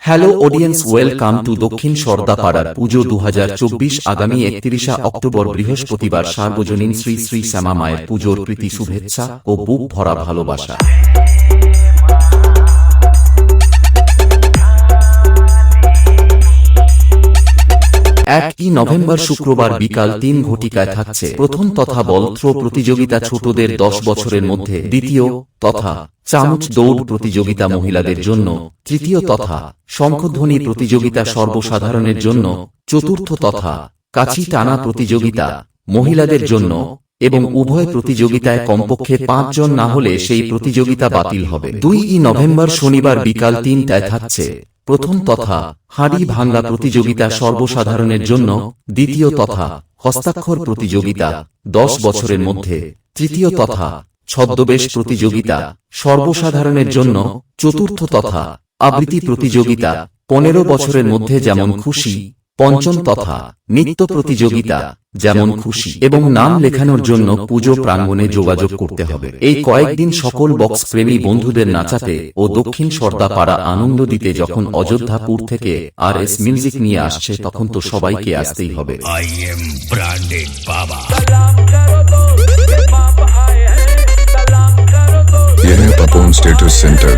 Hello audience, welcome to দক্ষিণ সর্দাপাড়ার পুজো 2024। আগামী 31 October বৃহস্পতিবার সার্বজনীন শ্রী শ্রী শ্যামা মায়ের পুজোর প্রীতি শুভেচ্ছা ও বুক ভরা ভালোবাসা। 1 নভেম্বর শুক্রবার বিকাল 3 ঘটিকায় থাকছে প্রথম তথা বল থ্রো প্রতিযোগিতা ছোটদের 10 বছরের মধ্যে, দ্বিতীয় তথা চামচ দৌড় প্রতিযোগিতা মহিলাদের জন্য, তৃতীয় তথা শঙ্খধ্বনি প্রতিযোগিতা সর্বসাধারণের জন্য, চতুর্থ তথা কাছি টানা প্রতিযোগিতা মহিলাদের জন্য এবং উভয় প্রতিযোগিতায় কমপক্ষে 5 জন না হলে সেই প্রতিযোগিতা বাতিল হবে। 2 নভেম্বর শনিবার বিকাল 3টায় থাকছে প্রথম তথা হাঁড়ি ভাঙ্গা প্রতিযোগিতা সর্বসাধারণের জন্য, দ্বিতীয় তথা হস্তাক্ষর প্রতিযোগিতা 10 বছরের মধ্যে, তৃতীয় তথা ছদ্মবেশ প্রতিযোগিতা সর্বসাধারণের জন্য, চতুর্থ তথা আবৃত্তি প্রতিযোগিতা 15 বছরের মধ্যে যেমন খুশি, পঞ্চম তথা নৃত্য প্রতিযোগিতা যেমন খুশি এবং নাম লেখানোর জন্য পুজো প্রাঙ্গণে যোগাযোগ করতে হবে। এই কয়েকদিন সকল বক্স প্রেমী বন্ধুদের নাচাতে ও দক্ষিণ সর্দাপাড়া আনন্দ দিতে যখন অযোধ্যাপুর থেকে RS মিউজিক নিয়ে আসছে, তখন তো সবাইকে আসতেই হবে। I am branded Baba। यह है पपोन स्टेटस सेंटर।